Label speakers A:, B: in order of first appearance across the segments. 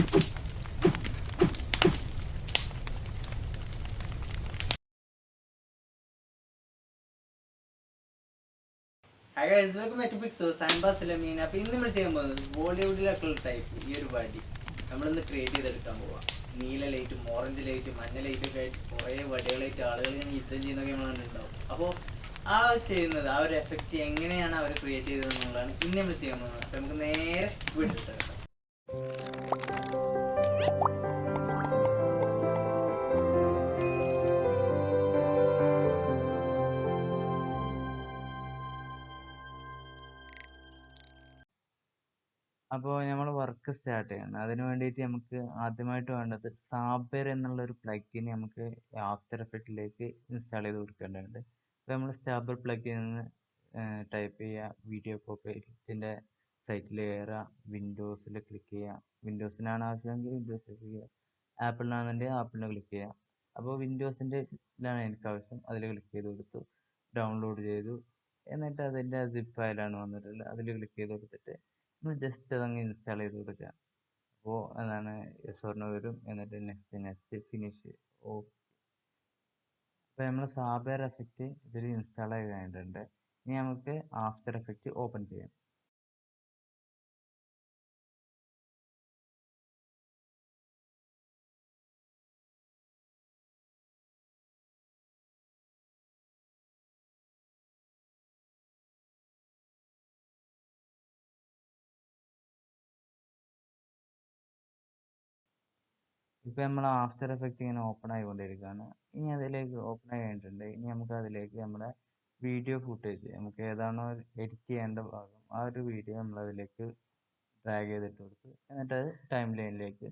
A: Hi guys, welcome back to Pixows. I'm basil, ameen. അപ്പോൾ ഇന്ന് നമ്മൾ ചെയ്യാൻ പോകുന്നത് ബോളിവുഡിലൊക്കെയുള്ള ടൈപ്പ് ഈ ഒരു വടി നമ്മളിന്ന് ക്രിയേറ്റ് ചെയ്തെടുക്കാൻ പോവാം. നീല ലൈറ്റും ഓറഞ്ച് ലൈറ്റും മഞ്ഞ ലൈറ്റൊക്കെ ആയിട്ട് കുറേ വടികളായിട്ട് ആളുകൾ ഇങ്ങനെ യുദ്ധം ചെയ്യുന്നതൊക്കെ നമ്മൾ കണ്ടിട്ടുണ്ടാവും. അപ്പോൾ ആ ചെയ്യുന്നത് ആ ഒരു എഫക്റ്റ് എങ്ങനെയാണ് അവർ ക്രിയേറ്റ് ചെയ്തതെന്നുള്ളതാണ് ഇന്ന് നമ്മൾ ചെയ്യാൻ പോകുന്നത്. അപ്പോൾ നമുക്ക് നേരെ വീട്ടിൽ എടുക്കാം. അപ്പോൾ നമ്മൾ വർക്ക് സ്റ്റാർട്ട് ചെയ്യണം. അതിന് വേണ്ടിയിട്ട് നമുക്ക് ആദ്യമായിട്ട് വേണ്ടത് സാബർ എന്നുള്ളൊരു പ്ലഗിൻ നമുക്ക് ആഫ്റ്റർ എഫക്റ്റിലേക്ക് ഇൻസ്റ്റാൾ ചെയ്ത് കൊടുക്കേണ്ടതുണ്ട്. അപ്പോൾ നമ്മൾ സാബർ പ്ലഗിൻ എന്ന് ടൈപ്പ് ചെയ്യുക, വീഡിയോ കോപ്പേറ്റിൻ്റെ സൈറ്റിൽ കയറുക, വിൻഡോസിൽ ക്ലിക്ക് ചെയ്യുക. വിൻഡോസിനാണ് ആവശ്യമെങ്കിൽ വിൻഡോസ് ക്ലിക്ക് ചെയ്യുക, ആപ്പിളിനാണെന്നുണ്ടെങ്കിൽ ആപ്പിളിനെ ക്ലിക്ക് ചെയ്യുക. അപ്പോൾ വിൻഡോസിൻ്റെ ഇതിലാണ് എനിക്ക് ആവശ്യം, അതിൽ ക്ലിക്ക് ചെയ്ത് കൊടുത്തു, ഡൗൺലോഡ് ചെയ്തു. എന്നിട്ട് അതിൻ്റെ സിപ്പ് ഫയലാണ് വന്നിട്ടുള്ളത്, അതിൽ ക്ലിക്ക് ചെയ്ത് കൊടുത്തിട്ട് ജസ്റ്റ് അതങ്ങ് ഇൻസ്റ്റാൾ ചെയ്ത് കൊടുക്കുക. അപ്പോൾ എന്താണ് യെസ് ഓർ നോ വരും. എന്നിട്ട് നെക്സ്റ്റ് ഫിനിഷ്. ഓക്കെ, അപ്പോൾ നമ്മൾ സാബർ എഫക്റ്റ് ഇതിൽ ഇൻസ്റ്റാൾ ആയി കഴിഞ്ഞിട്ടുണ്ട്. ഇനി നമുക്ക് ആഫ്റ്റർ എഫക്റ്റ് ഓപ്പൺ ചെയ്യാം. ഇപ്പോൾ നമ്മൾ ആഫ്റ്റർ എഫക്റ്റ് ഇങ്ങനെ ഓപ്പൺ ആയിക്കൊണ്ടിരിക്കുകയാണ്. ഇനി അതിലേക്ക് ഓപ്പൺ ആയി കഴിഞ്ഞിട്ടുണ്ട്. ഇനി നമുക്ക് അതിലേക്ക് നമ്മുടെ വീഡിയോ ഫുട്ടേജ് നമുക്ക് ഏതാണോ എഡിറ്റ് ചെയ്യേണ്ട ഭാഗം ആ ഒരു വീഡിയോ നമ്മൾ അതിലേക്ക് ഡ്രാഗ് ചെയ്തിട്ട് കൊടുത്ത് എന്നിട്ട് അത് ടൈം ലൈനിലേക്ക്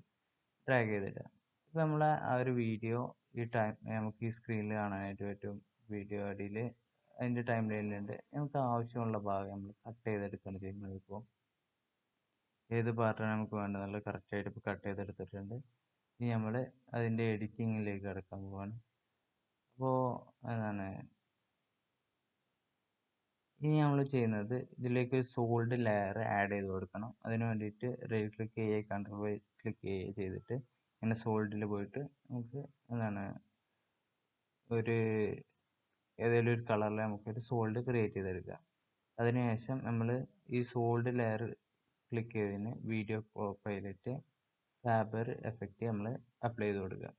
A: ഡ്രാഗ് ചെയ്തിടുക. ഇപ്പോൾ നമ്മൾ ആ ഒരു വീഡിയോ ഈ ടൈം നമുക്ക് ഈ സ്ക്രീനിൽ കാണാനായിട്ട് പറ്റും. വീഡിയോ അടിയിൽ അതിൻ്റെ ടൈം ലൈനിലുണ്ട്. നമുക്ക് ആവശ്യമുള്ള ഭാഗം നമ്മൾ കട്ട് ചെയ്തെടുക്കുകയാണ് ചെയ്യുന്നത്. ഇപ്പോൾ ഏത് പാർട്ടാണ് നമുക്ക് വേണ്ടതെന്നുള്ളത് കറക്റ്റായിട്ട് ഇപ്പോൾ കട്ട് ചെയ്തെടുത്തിട്ടുണ്ട്. ഇനി നമ്മൾ അതിൻ്റെ എഡിറ്റിങ്ങിലേക്ക് കടക്കാൻ പോവാണ്. അപ്പോൾ എന്താണ് ഇനി നമ്മൾ ചെയ്യുന്നത് ഇതിലേക്ക് സോൾഡ് ലെയർ ആഡ് ചെയ്ത് കൊടുക്കണം. അതിന് വേണ്ടിയിട്ട് റൈറ്റ് ക്ലിക്ക് ചെയ്യുക, കൺട്രോൾ ക്ലിക്ക് ചെയ്യുക ചെയ്തിട്ട് ഇങ്ങനെ സോൾഡിൽ പോയിട്ട് നമുക്ക് എന്താണ് ഒരു ഏതെങ്കിലും ഒരു കളറിൽ നമുക്കൊരു സോൾഡ് ക്രിയേറ്റ് ചെയ്തെടുക്കാം. അതിനുശേഷം നമ്മൾ ഈ സോൾഡ് ലെയർ ക്ലിക്ക് ചെയ്തതിന് വീഡിയോ പ്രൊഫൈലിട്ട് സാബർ എഫക്റ്റ് നമ്മൾ അപ്ലൈ ചെയ്ത് കൊടുക്കുക.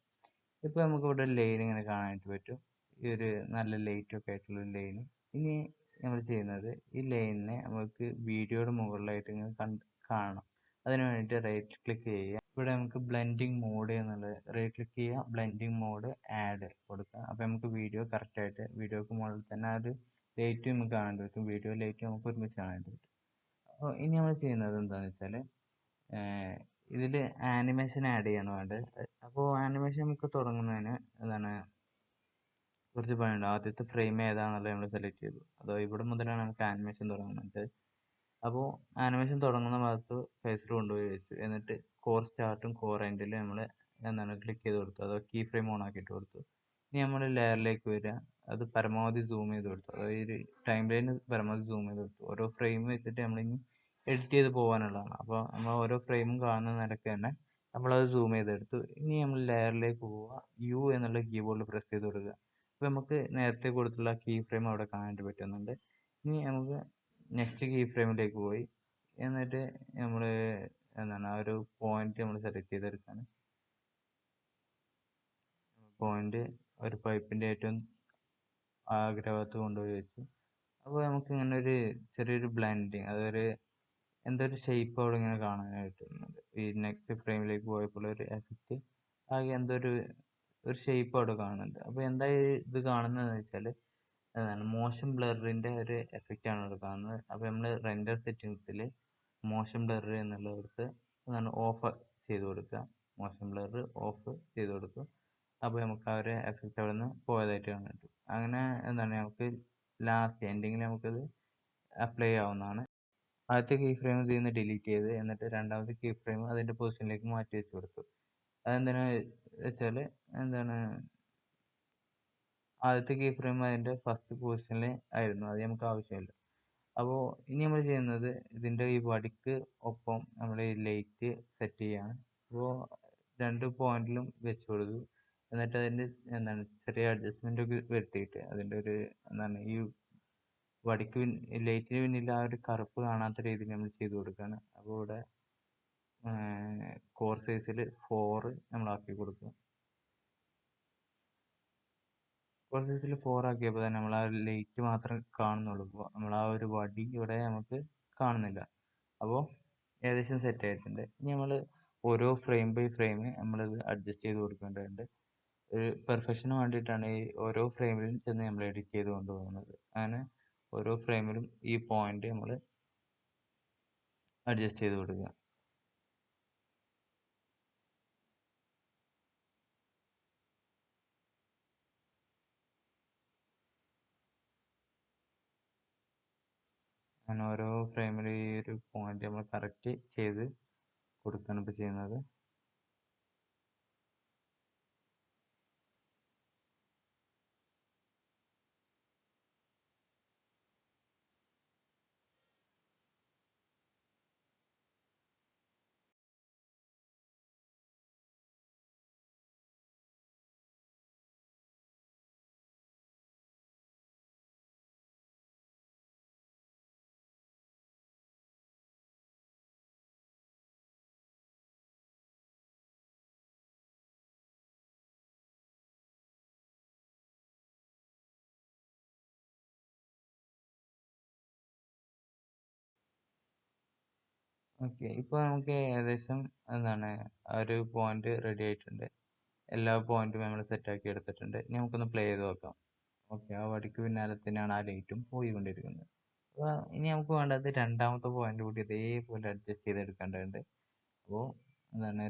A: ഇപ്പോൾ നമുക്ക് ഇവിടെ ലൈൻ ഇങ്ങനെ കാണാനായിട്ട് പറ്റും, ഈ ഒരു നല്ല ലൈറ്റൊക്കെ ആയിട്ടുള്ള ലൈൻ. ഇനി നമ്മൾ ചെയ്യുന്നത് ഈ ലൈനിനെ നമുക്ക് വീഡിയോയുടെ മുകളിലായിട്ട് ഇങ്ങനെ കാണണം. അതിന് വേണ്ടിയിട്ട് റൈറ്റ് ക്ലിക്ക് ചെയ്യുക. ഇവിടെ നമുക്ക് ബ്ലെൻഡിങ് മോഡ് എന്നുള്ളത് റൈറ്റ് ക്ലിക്ക് ചെയ്യുക, ബ്ലെൻഡിങ് മോഡ് ആഡ് കൊടുക്കുക. അപ്പോൾ നമുക്ക് വീഡിയോ കറക്റ്റായിട്ട് വീഡിയോക്ക് മുകളിൽ തന്നെ ആ ഒരു ലൈറ്റ് നമുക്ക് കാണാൻ പറ്റും, വീഡിയോ ലൈറ്റ് നമുക്ക് ഒരുമിച്ച് കാണാൻ പറ്റും. അപ്പോൾ ഇനി നമ്മൾ ചെയ്യുന്നത് എന്താണെന്ന് വെച്ചാൽ ഇതിൽ ആനിമേഷൻ ആഡ് ചെയ്യാണ് വേണ്ടത്. അപ്പോൾ ആനിമേഷൻ നമുക്ക് തുടങ്ങുന്നതിന് എന്താണ് കുറച്ച് പണിയുണ്ട്. ആദ്യത്തെ ഫ്രെയിം ഏതാണെന്നുള്ളത് നമ്മൾ സെലക്ട് ചെയ്തു. അതോ ഇവിടെ മുതലാണ് നമുക്ക് ആനിമേഷൻ തുടങ്ങുന്നത്. അപ്പോൾ ആനിമേഷൻ തുടങ്ങുന്ന ഭാഗത്ത് ഫേസർ കൊണ്ടുപോയി വെച്ചു. എന്നിട്ട് കോർ സ്റ്റാർട്ടും കോർ എൻഡിൽ നമ്മൾ എന്താണ് ക്ലിക്ക് ചെയ്ത് കൊടുത്തു, അതോ കീ ഫ്രെയിം ഓൺ ആക്കിയിട്ട് കൊടുത്തു. ഇനി നമ്മൾ ലെയറിലേക്ക് വരിക, അത് പരമാവധി സൂം ചെയ്ത് കൊടുത്തു, അതായത് ടൈം ലൈന് പരമാവധി സൂം ചെയ്ത് കൊടുത്തു. ഓരോ ഫ്രെയിം വെച്ചിട്ട് നമ്മളിനി എഡിറ്റ് ചെയ്ത് പോകാനുള്ളതാണ്. അപ്പോൾ നമ്മൾ ഓരോ ഫ്രെയിമും കാണുന്ന നിരക്ക് തന്നെ നമ്മളത് സൂം ചെയ്തെടുത്തു. ഇനി നമ്മൾ ലെയറിലേക്ക് പോവുക, യു എന്നുള്ള കീബോർഡിൽ പ്രസ് ചെയ്ത് കൊടുക്കുക. അപ്പോൾ നമുക്ക് നേരത്തെ കൊടുത്തുള്ള കീ ഫ്രെയിം അവിടെ കാണാനായിട്ട് പറ്റുന്നുണ്ട്. ഇനി നമുക്ക് നെക്സ്റ്റ് കീ ഫ്രെയിമിലേക്ക് പോയി എന്നിട്ട് നമ്മൾ എന്താണ് ആ ഒരു പോയിന്റ് നമ്മൾ സെലക്ട് ചെയ്തെടുക്കുകയാണ്. പോയിന്റ് ഒരു പൈപ്പിൻ്റെ ഏറ്റവും അഗ്രഭാഗത്ത് കൊണ്ടുപോയി വെച്ചു. അപ്പോൾ നമുക്ക് ഇങ്ങനെ ഒരു ചെറിയൊരു ബ്ലെൻഡിങ്, അതൊരു എന്തൊരു ഷേപ്പ് അവിടെ ഇങ്ങനെ കാണാനായിട്ട് പറ്റുന്നുണ്ട്. ഈ നെക്സ്റ്റ് ഫ്രെയിമിലേക്ക് പോയപ്പോൾ ഒരു എഫക്റ്റ് ആകെ എന്തൊരു ഷേപ്പ് അവിടെ കാണുന്നുണ്ട്. അപ്പോൾ എന്താ ഇത് കാണുന്നതെന്ന് വെച്ചാൽ എന്താണ് മോഷൻ ബ്ലറിൻ്റെ ഒരു എഫക്റ്റാണ് ഇവിടെ കാണുന്നത്. അപ്പോൾ നമ്മൾ റെൻഡർ സെറ്റിങ്സിൽ മോഷൻ ബ്ലർ എന്നുള്ളവർക്ക് എന്താണ് ഓഫ് ചെയ്ത് കൊടുക്കുക, മോഷൻ ബ്ലർ ഓഫ് ചെയ്ത് കൊടുക്കുക. അപ്പോൾ നമുക്ക് ആ ഒരു എഫക്റ്റ് അവിടെ നിന്ന് പോയതായിട്ട് കാണാൻ പറ്റും. അങ്ങനെ എന്താണ് നമുക്ക് ലാസ്റ്റ് എൻഡിങ്ങിൽ നമുക്കത് അപ്ലൈ ചെയ്യാവുന്നതാണ്. ആദ്യത്തെ കീ ഫ്രെയിം ഇതിൽ നിന്ന് ഡിലീറ്റ് ചെയ്ത് എന്നിട്ട് രണ്ടാമത്തെ കീ ഫ്രെയിം അതിൻ്റെ പൊസിഷനിലേക്ക് മാറ്റി വെച്ച് കൊടുത്തു. അതെന്തിനാ വെച്ചാൽ എന്താണ് ആദ്യത്തെ കീ ഫ്രെയിം അതിൻ്റെ ഫസ്റ്റ് പൊസിഷനിൽ ആയിരുന്നു, അത് നമുക്ക് ആവശ്യമില്ല. അപ്പോൾ ഇനി നമ്മൾ ചെയ്യുന്നത് ഇതിൻ്റെ ഈ വടിക്ക് ഒപ്പം നമ്മൾ ഈ ലൈറ്റ് സെറ്റ് ചെയ്യാണ്. അപ്പോൾ രണ്ട് പോയിന്റിലും വെച്ച് കൊടുത്തു. എന്നിട്ട് അതിൻ്റെ ചെറിയ അഡ്ജസ്റ്റ്മെൻ്റ് ഒക്കെ വരുത്തിയിട്ട് അതിൻ്റെ ഒരു ഈ വടിക്ക് ലൈറ്റിന് പിന്നിൽ ആ ഒരു കറുപ്പ് കാണാത്ത രീതിയിൽ നമ്മൾ ചെയ്ത് കൊടുക്കുകയാണ്. അപ്പോൾ ഇവിടെ കോർ സൈസിൽ 4 നമ്മളാക്കി കൊടുക്കും. കോർ സൈസിൽ 4 ആക്കിയപ്പോൾ തന്നെ നമ്മൾ ആ ലൈറ്റ് മാത്രമേ കാണുന്നുള്ളൂ. ഇപ്പോൾ നമ്മൾ ആ ഒരു വടി ഇവിടെ നമുക്ക് കാണുന്നില്ല. അപ്പോൾ ഏകദേശം സെറ്റ് ആയിട്ടുണ്ട്. ഇനി നമ്മൾ ഓരോ ഫ്രെയിം ബൈ ഫ്രെയിം നമ്മളിത് അഡ്ജസ്റ്റ് ചെയ്ത് കൊടുക്കേണ്ടതുണ്ട്. ഒരു പെർഫെക്ഷന് വേണ്ടിയിട്ടാണ് ഈ ഓരോ ഫ്രെയിമിലും ചെന്ന് നമ്മൾ എഡിറ്റ് ചെയ്ത് കൊണ്ടുപോകുന്നത്. അങ്ങനെ ഓരോ ഫ്രെയിമിലും ഈ പോയിന്റ് നമ്മൾ അഡ്ജസ്റ്റ് ചെയ്ത് കൊടുക്കുക. അങ്ങനെ ഓരോ ഫ്രെയിമിലും ഈ ഒരു പോയിന്റ് നമ്മൾ കറക്റ്റ് ചെയ്ത് കൊടുക്കുകയാണ് ഇപ്പോൾ ചെയ്യുന്നത്. ഓക്കെ, ഇപ്പോൾ നമുക്ക് ഏകദേശം ആ ഒരു പോയിന്റ് റെഡി ആയിട്ടുണ്ട്. എല്ലാ പോയിന്റും നമ്മൾ സെറ്റാക്കി എടുത്തിട്ടുണ്ട്. ഇനി നമുക്കൊന്ന് പ്ലേ ചെയ്ത് നോക്കാം. ഓക്കെ, ആ വടിക്ക് പിന്നാലെ തന്നെയാണ് ആ ലൈറ്റും പോയിക്കൊണ്ടിരിക്കുന്നത്. അപ്പോൾ ഇനി നമുക്ക് വേണ്ടത് രണ്ടാമത്തെ പോയിന്റ് കൂടി ഇതേപോലെ അഡ്ജസ്റ്റ് ചെയ്തെടുക്കേണ്ടതുണ്ട്. അപ്പോൾ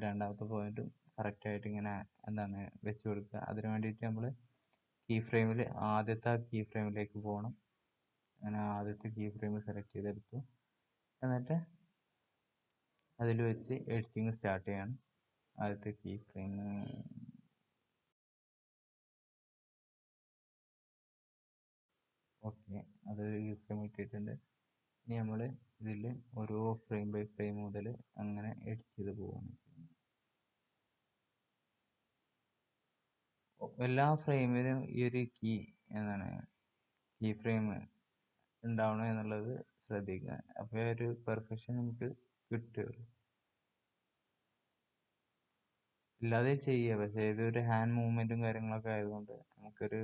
A: രണ്ടാമത്തെ പോയിന്റും കറക്റ്റായിട്ട് ഇങ്ങനെ വെച്ച് കൊടുക്കുക. അതിന് വേണ്ടിയിട്ട് നമ്മൾ ആദ്യത്തെ കീ ഫ്രെയിമിലേക്ക് പോകണം. അങ്ങനെ ആദ്യത്തെ കീ ഫ്രെയിം സെലക്ട് ചെയ്തെടുത്തു. എന്നിട്ട് അതിൽ വെച്ച് എഡിറ്റിംഗ് സ്റ്റാർട്ട് ചെയ്യണം. ആദ്യത്തെ കീ ഫ്രെയിം ഓക്കെ, അത് കീ ഫ്രെയിം ഇട്ടിട്ടുണ്ട്. ഇനി നമ്മൾ ഇതിൽ ഓരോ ഫ്രെയിം ബൈ ഫ്രെയിം മുതൽ അങ്ങനെ എഡിറ്റ് ചെയ്ത് പോവുകയാണ്. എല്ലാ ഫ്രെയിമിലും ഈ ഒരു കീ ഫ്രെയിം ഉണ്ടാവണം എന്നുള്ളത് ശ്രദ്ധിക്കുക. അപ്പോൾ ഒരു പെർഫെക്ഷൻ നമുക്ക് കിട്ടുകയുള്ളൂ. ഇല്ലാതെ ചെയ്യുക, പക്ഷേ ഇതൊരു ഹാൻഡ് മൂവ്മെൻറ്റും കാര്യങ്ങളൊക്കെ ആയതുകൊണ്ട് നമുക്കൊരു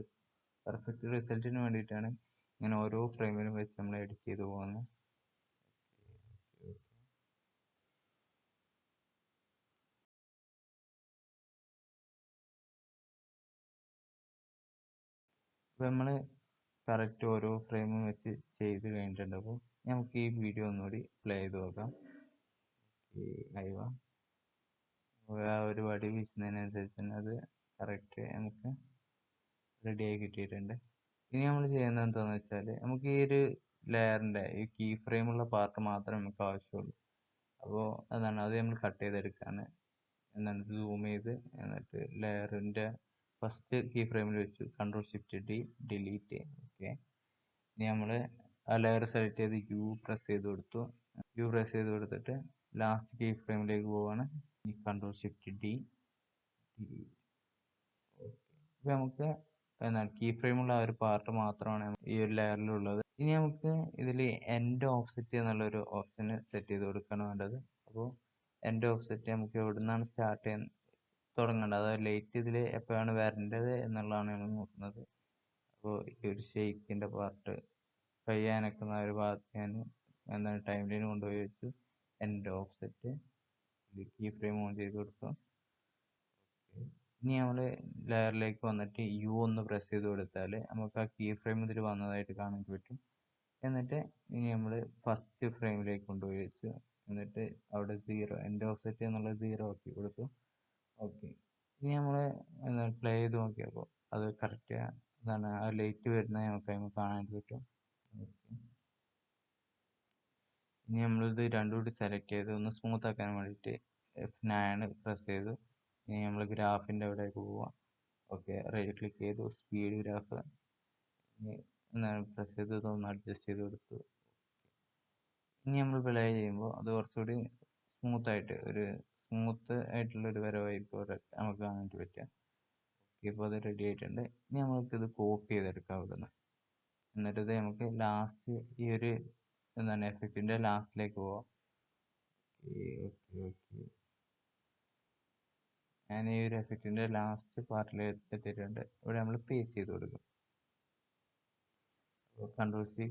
A: പെർഫെക്റ്റ് റിസൾട്ടിന് വേണ്ടിയിട്ടാണ് ഇങ്ങനെ ഓരോ ഫ്രെയിമിലും വെച്ച് നമ്മൾ എഡിറ്റ് ചെയ്ത് പോകുന്നത്. അപ്പോൾ നമ്മൾ കറക്റ്റ് ഓരോ ഫ്രെയിമും വെച്ച് ചെയ്ത് കഴിഞ്ഞിട്ടുണ്ട്. അപ്പോൾ നമുക്ക് ഈ വീഡിയോ ഒന്നുകൂടി പ്ലേ ചെയ്ത് നോക്കാം. ലൈവ ആ ഒരു വടി വീശുന്നതിനനുസരിച്ച് തന്നെ അത് കറക്റ്റ് നമുക്ക് റെഡിയായി കിട്ടിയിട്ടുണ്ട്. ഇനി നമ്മൾ ചെയ്യുന്നത് എന്താണെന്ന് വെച്ചാൽ നമുക്ക് ഈ ഒരു ലെയറിൻ്റെ ഈ കീ ഫ്രെയിമുള്ള പാർട്ട് മാത്രമേ നമുക്ക് ആവശ്യമുള്ളൂ. അപ്പോൾ അത് നമ്മൾ കട്ട് ചെയ്തെടുക്കുകയാണ്. സൂം ചെയ്ത് എന്നിട്ട് ലെയറിൻ്റെ ഫസ്റ്റ് കീ ഫ്രെയിമിൽ വെച്ചു Ctrl+Shift+D ഡിലീറ്റ്. ഓക്കെ, ഇനി നമ്മൾ ആ ലെയർ സെലക്ട് ചെയ്ത് പ്രസ് ചെയ്ത് കൊടുത്തു. പ്രസ് ചെയ്ത് കൊടുത്തിട്ട് ലാസ്റ്റ് കീ ഫ്രെയിമിലേക്ക് പോവുകയാണ്. Ctrl+Shift+D delete. ഇപ്പം നമുക്ക് കീ ഫ്രെയിമുള്ള ആ ഒരു പാർട്ട് മാത്രമാണ് ഈ ഒരു ലെയറിലുള്ളത്. ഇനി നമുക്ക് ഇതിൽ എൻഡ് ഓഫ്സെറ്റ് എന്നുള്ളൊരു ഓപ്ഷൻ സെറ്റ് ചെയ്ത് കൊടുക്കുകയാണ് വേണ്ടത്. അപ്പോൾ എൻഡ് ഓഫ്സെറ്റ് നമുക്ക് എവിടെ നിന്നാണ് സ്റ്റാർട്ട് തുടങ്ങേണ്ടത്, അതായത് ലൈറ്റ് ഇതിൽ എപ്പോഴാണ് വരേണ്ടത് എന്നുള്ളതാണ് നമ്മൾ നോക്കുന്നത്. അപ്പോൾ ഈ ഒരു ഷെയ്ക്കിൻ്റെ പാർട്ട് കൈ അനക്കുന്ന ഒരു ഭാഗത്ത് ഞാൻ ടൈം ലൈൻ കൊണ്ടുപോയി വെച്ചു. End offset key frame on ചെയ്ത് കൊടുത്തു. ഇനി നമ്മൾ ലെയറിലേക്ക് വന്നിട്ട് ഒന്ന് പ്രസ് ചെയ്ത് കൊടുത്താൽ നമുക്ക് ആ കീ ഫ്രെയിം ഇതിൽ വന്നതായിട്ട് കാണാൻ പറ്റും. എന്നിട്ട് ഇനി നമ്മൾ ഫസ്റ്റ് ഫ്രെയിമിലേക്ക് കൊണ്ടുപോയി വെച്ചു. എന്നിട്ട് അവിടെ 0 എൻഡ് ഓഫ്സെറ്റ് എന്നുള്ളത് 0 ആക്കി കൊടുത്തു. ഓക്കെ, ഇനി നമ്മൾ പ്ലേ ചെയ്ത് നോക്കിയപ്പോൾ അത് കറക്റ്റ് ആ ലൈറ്റ് വരുന്നത് നമുക്ക് കാണാൻ പറ്റും. ഓക്കെ, ഇനി നമ്മളിത് രണ്ടും കൂടി സെലക്ട് ചെയ്ത് ഒന്ന് സ്മൂത്ത് ആക്കാൻ വേണ്ടിയിട്ട് F9 പ്രസ് ചെയ്തു. ഇനി നമ്മൾ ഗ്രാഫിൻ്റെ അവിടേക്ക് പോവാം. ഓക്കെ, റൈറ്റ് ക്ലിക്ക് ചെയ്തു, സ്പീഡ് ഗ്രാഫ് പ്രസ് ചെയ്ത് ഇതൊന്ന് അഡ്ജസ്റ്റ് ചെയ്ത് കൊടുത്തു. ഇനി നമ്മൾ പ്ലേ ചെയ്യുമ്പോൾ അത് കുറച്ചുകൂടി സ്മൂത്തായിട്ട് ഒരു സ്മൂത്ത് ആയിട്ടുള്ളൊരു വരവായിരിക്കും അവിടെ നമുക്ക് കാണാനായിട്ട് പറ്റുക. ഇപ്പോൾ അത് റെഡി ആയിട്ടുണ്ട്. ഇനി നമുക്കിത് കോപ്പി ചെയ്തെടുക്കാം ഇവിടുന്ന്. എന്നിട്ട് നമുക്ക് ലാസ്റ്റ് ഈ ഒരു എന്താണ് എഫക്റ്റിൻ്റെ ലാസ്റ്റിലേക്ക് പോവാം. ഓക്കെ ഞാൻ ഈ ഒരു എഫക്റ്റിൻ്റെ ലാസ്റ്റ് പാർട്ടിൽ എത്തിയിട്ടുണ്ട്. ഇവിടെ നമ്മൾ പേസ്റ്റ് ചെയ്ത് കൊടുക്കും. കൺട്രോൾ സി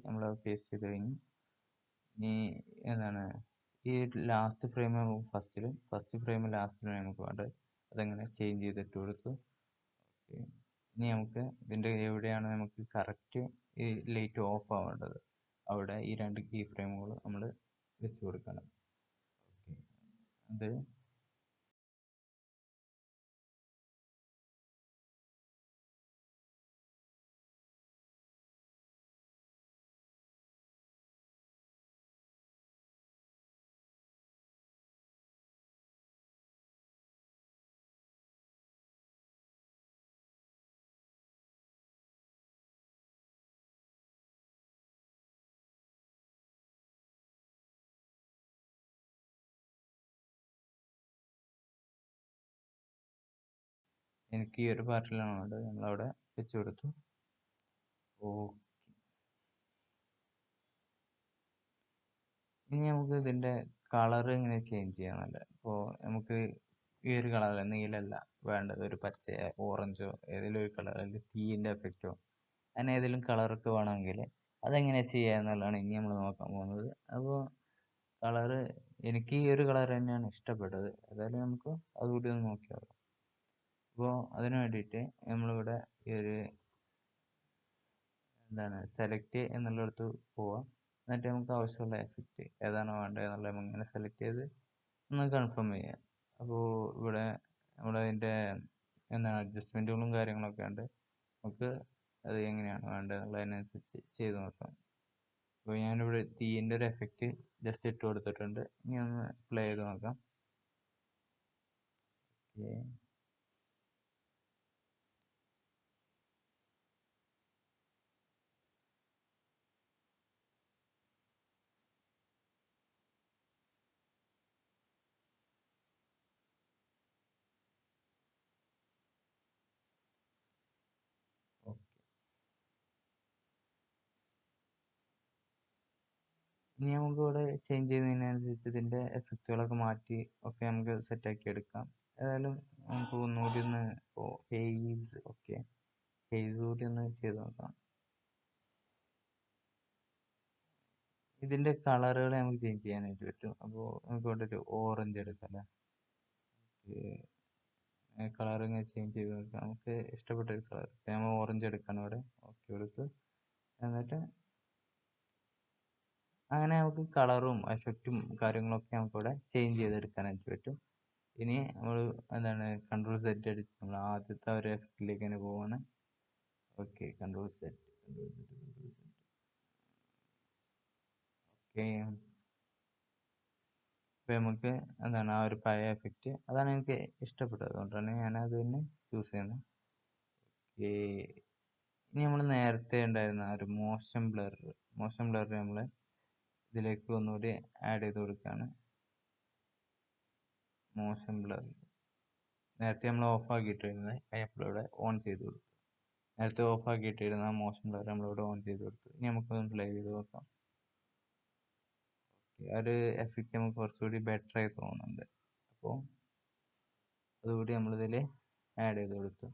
A: നമ്മൾ പേസ്റ്റ് ചെയ്ത് കഴിഞ്ഞ് ഇനി എന്താണ് ഈ ലാസ്റ്റ് ഫ്രെയിം ഫസ്റ്റ് ഫ്രെയിം ലാസ്റ്റിലും നമുക്ക് വേണ്ടത്. അതെങ്ങനെ ചേഞ്ച് ചെയ്തിട്ട് കൊടുത്തു. ഇനി നമുക്ക് ഇതിൻ്റെ എവിടെയാണ് നമുക്ക് കറക്റ്റ് ഈ ലൈറ്റ് ഓഫ് ആവേണ്ടത് അവിടെ ഈ 2 കീ ഫ്രെയിമുകൾ നമ്മൾ വെച്ച് കൊടുക്കണം. അത് എനിക്ക് ഈ ഒരു പാർട്ടിലാണ് വേണ്ടത്. നമ്മളവിടെ വെച്ച് കൊടുത്തു. ഇനി നമുക്ക് ഇതിൻ്റെ കളർ എങ്ങനെ ചേഞ്ച് ചെയ്യാന്നല്ല. ഇപ്പോൾ നമുക്ക് ഈ ഒരു കളർ നീലല്ല വേണ്ടത്, ഒരു പച്ച ഓറഞ്ചോ ഏതെങ്കിലും ഒരു കളർ, അല്ലെങ്കിൽ തീയിൻ്റെ എഫക്റ്റോ അങ്ങനെ ഏതെങ്കിലും കളറൊക്കെ വേണമെങ്കിൽ അതെങ്ങനെ ചെയ്യുക എന്നുള്ളതാണ് ഇനി നമ്മൾ നോക്കാൻ പോകുന്നത്. അപ്പോൾ കളറ് എനിക്ക് ഈ ഒരു കളർ തന്നെയാണ് ഇഷ്ടപ്പെട്ടത്. ഏതായാലും നമുക്ക് അതുകൂടി ഒന്ന് നോക്കിയാൽ. അപ്പോൾ അതിന് വേണ്ടിയിട്ട് നമ്മളിവിടെ ഈ ഒരു സെലക്ട് എന്നുള്ളിടത്ത് പോവാം. എന്നിട്ട് നമുക്ക് ആവശ്യമുള്ള എഫക്റ്റ് ഏതാണോ വേണ്ടത് എന്നുള്ളത് ഇങ്ങനെ സെലക്ട് ചെയ്ത് ഒന്ന് കൺഫേം ചെയ്യാം. അപ്പോൾ ഇവിടെ നമ്മളതിൻ്റെ അഡ്ജസ്റ്റ്മെൻറ്റുകളും കാര്യങ്ങളൊക്കെ ഉണ്ട്. നമുക്ക് അത് എങ്ങനെയാണ് വേണ്ടത് എന്നുള്ളതിനനുസരിച്ച് ചെയ്ത് നോക്കാം. അപ്പോൾ ഞാനിവിടെ തീയിൻ്റെ ഒരു എഫക്റ്റ് ജസ്റ്റ് ഇട്ട് കൊടുത്തിട്ടുണ്ട്. ഇനി ഒന്ന് പ്ലേ ചെയ്ത് നോക്കാം. ഇനി നമുക്ക് ഇവിടെ ചേഞ്ച് ചെയ്യുന്നതിനനുസരിച്ച് ഇതിൻ്റെ എഫക്റ്റുകളൊക്കെ മാറ്റി ഒക്കെ നമുക്ക് സെറ്റാക്കി എടുക്കാം. ഏതായാലും നമുക്ക് ഒന്നുകൂടി ഒന്ന് ഫേസ് കൂടി ഒന്ന് ചെയ്ത് നോക്കാം. ഇതിൻ്റെ കളറുകൾ നമുക്ക് ചേഞ്ച് ചെയ്യാനായിട്ട് പറ്റും. അപ്പോൾ നമുക്ക് ഇവിടെ ഒരു ഓറഞ്ച് എടുക്കാം അല്ലേ. കളർ ഇങ്ങനെ ചേഞ്ച് ചെയ്ത് നോക്കാം. നമുക്ക് ഇഷ്ടപ്പെട്ട ഒരു കളർ നമ്മൾ ഓറഞ്ച് എടുക്കണം ഇവിടെ. ഓക്കെ കൊടുത്ത് എന്നിട്ട് അങ്ങനെ നമുക്ക് കളറും എഫക്റ്റും കാര്യങ്ങളൊക്കെ നമുക്കിവിടെ ചേഞ്ച് ചെയ്തെടുക്കാനായിട്ട് പറ്റും. ഇനി നമ്മൾ കൺട്രോൾ സെറ്റ് അടിച്ച് നമ്മൾ ആദ്യത്തെ ഒരു എഫക്റ്റിലേക്ക് തന്നെ പോവാണ്. Okay control set okay. ഇപ്പം നമുക്ക് ആ ഒരു പഴയ എഫക്റ്റ് അതാണ് എനിക്ക് ഇഷ്ടപ്പെട്ടത്, അതുകൊണ്ടാണ് ഞാനത് തന്നെ ചൂസ് ചെയ്യുന്നത്. ഇനി നമ്മൾ നേരത്തെ ഉണ്ടായിരുന്ന ഒരു മോഷൻ ബ്ലർ നമ്മൾ ഇതിലേക്ക് ഒന്നുകൂടി ആഡ് ചെയ്ത് കൊടുക്കുകയാണ്. മോഷൻ ബ്ലർ നേരത്തെ നമ്മൾ ഓഫ് ആക്കിയിട്ടിരുന്നത് ഇവിടെ ഓൺ ചെയ്ത് കൊടുത്തു. നേരത്തെ ഓഫ് ആക്കിയിട്ടിരുന്ന മോഷൻ ബ്ലർ നമ്മളിവിടെ ഓൺ ചെയ്ത് കൊടുത്തു. ഇനി നമുക്കൊന്ന് പ്ലേ ചെയ്ത് നോക്കാം. ആ ഒരു എഫക്റ്റ് നമുക്ക് കുറച്ചുകൂടി ബെറ്റർ ആയി തോന്നുന്നുണ്ട്. അപ്പോൾ അതുകൂടി നമ്മളിതിൽ ആഡ് ചെയ്ത് കൊടുത്തു.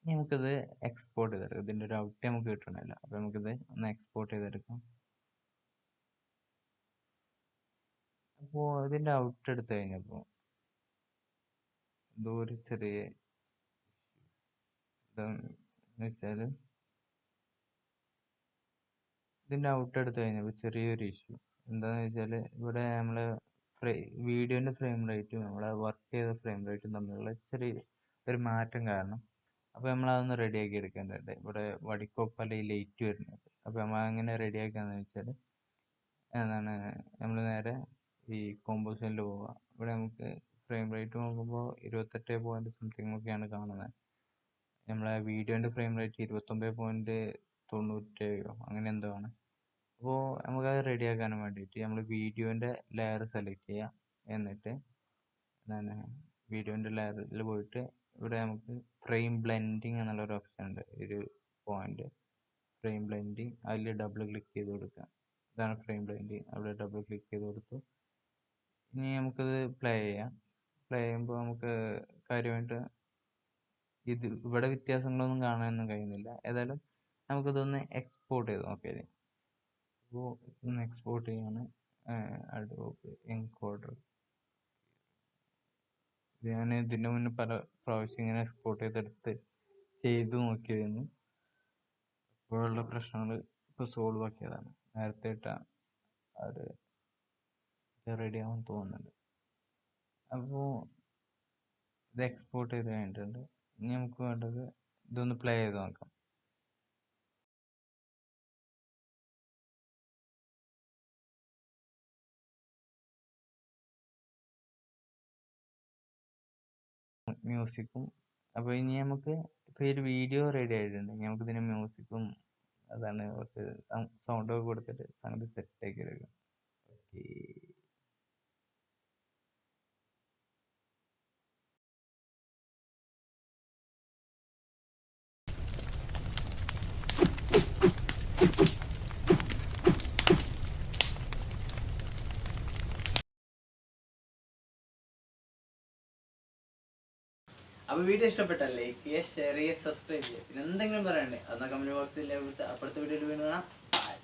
A: ഇനി നമുക്കിത് എക്സ്പോർട്ട് ചെയ്തെടുക്കാം. ഇതിൻ്റെ ഒരു ഔട്ട് നമുക്ക് കിട്ടണമല്ലോ. അപ്പോൾ നമുക്കിത് ഒന്ന് എക്സ്പോർട്ട് ചെയ്തെടുക്കാം. അപ്പോൾ ഇതിൻ്റെ ഔട്ട് എടുത്തു കഴിഞ്ഞപ്പോൾ എന്തോ ഒരു ചെറിയ ഇതെന്ന് വെച്ചാൽ ഇതിൻ്റെ ഔട്ട് എടുത്തു കഴിഞ്ഞപ്പോൾ ചെറിയൊരു ഇഷ്യൂ എന്താണെന്ന് വെച്ചാൽ ഇവിടെ നമ്മൾ വീഡിയോൻ്റെ ഫ്രെയിം റേറ്റും നമ്മളെ വർക്ക് ചെയ്ത ഫ്രെയിം റേറ്റും തമ്മിലുള്ള ചെറിയ ഒരു മാറ്റം കാരണം അപ്പോൾ നമ്മളതൊന്ന് റെഡിയാക്കി എടുക്കേണ്ടതുണ്ട്. ഇവിടെ വടിക്കൊപ്പല്ല ഈ ലൈറ്റ് വരുന്നത്. അപ്പോൾ നമ്മൾ അങ്ങനെ റെഡിയാക്കാന്ന് വെച്ചാൽ നമ്മൾ നേരെ ഈ കോമ്പോസിഷനിൽ പോവുക. ഇവിടെ നമുക്ക് ഫ്രെയിം റേറ്റ് നോക്കുമ്പോൾ 28 പോയിന്റ് സംതിങ് ഒക്കെയാണ് കാണുന്നത്. നമ്മളെ വീഡിയോൻ്റെ ഫ്രെയിം റേറ്റ് 29 97 അങ്ങനെ എന്തോ ആണ്. അപ്പോൾ നമുക്കത് റെഡിയാക്കാൻ വേണ്ടിയിട്ട് നമ്മൾ വീഡിയോൻ്റെ ലെയർ സെലക്ട് ചെയ്യുക. എന്നിട്ട് എന്താണ് വീഡിയോൻ്റെ ലെയറിൽ പോയിട്ട് ഇവിടെ നമുക്ക് ഫ്രെയിം ബ്ലെൻഡിങ് എന്നുള്ളൊരു ഓപ്ഷൻ ഉണ്ട്. ഒരു പോയിന്റ് ഫ്രെയിം ബ്ലെൻഡിങ്, അതിൽ ഡബിൾ ക്ലിക്ക് ചെയ്ത് കൊടുക്കുക. ഇതാണ് ഫ്രെയിം ബ്ലെൻഡിങ്. അവിടെ ഡബിൾ ക്ലിക്ക് ചെയ്ത് കൊടുത്തു. ഇനി നമുക്കത് പ്ലേ ചെയ്യാം. പ്ലേ ചെയ്യുമ്പോൾ നമുക്ക് കാര്യമായിട്ട് ഇവിടെ വ്യത്യാസങ്ങളൊന്നും കാണാനൊന്നും കഴിയുന്നില്ല. ഏതായാലും നമുക്കിതൊന്ന് എക്സ്പോർട്ട് ചെയ്ത് നോക്കിയാൽ. അപ്പോൾ ഒന്ന് എക്സ്പോർട്ട് ചെയ്യാണ് അഡോബ് എൻകോഡർ. ഞാൻ ഇതിൻ്റെ മുന്നേ പല പ്രാവശ്യം ഇങ്ങനെ എക്സ്പോർട്ട് ചെയ്ത് നോക്കിയതായിരുന്നു. ഇപ്പോഴുള്ള പ്രശ്നങ്ങൾ ഇപ്പോൾ സോൾവ് ആക്കിയതാണ്. നേരത്തെ ഇട്ട അത് റെഡി ആവാൻ തോന്നുന്നുണ്ട്. അപ്പോൾ ഇത് എക്സ്പോർട്ട് ചെയ്ത് കഴിഞ്ഞിട്ടുണ്ട്. ഇനി നമുക്ക് വേണ്ടത് ഇതൊന്ന് പ്ലേ ചെയ്ത് നോക്കാം. മ്യൂസിക്കും. അപ്പോൾ ഇനി നമുക്ക് ഇപ്പോൾ ഒരു വീഡിയോ റെഡി ആയിട്ടുണ്ട്. ഇനി നമുക്ക് ഇതിന് മ്യൂസിക്കും അതാണ് കുറച്ച് സൗണ്ടൊക്കെ കൊടുത്തിട്ട് സംഗതി സെറ്റാക്കി എടുക്കാം. ഓക്കെ.
B: അപ്പോൾ വീഡിയോ ഇഷ്ടപ്പെട്ടാൽ ലൈക്ക് ചെയ്യുക, ഷെയർ ചെയ്യുക, സബ്സ്ക്രൈബ് ചെയ്യുക. പിന്നെ എന്തെങ്കിലും പറയണ്ടേ അതൊന്ന് കമൻറ്റ് ബോക്സിൽ അപ്പുറത്തെ വീഡിയോയിൽ വീണ്ടും കാണാം. ബൈ.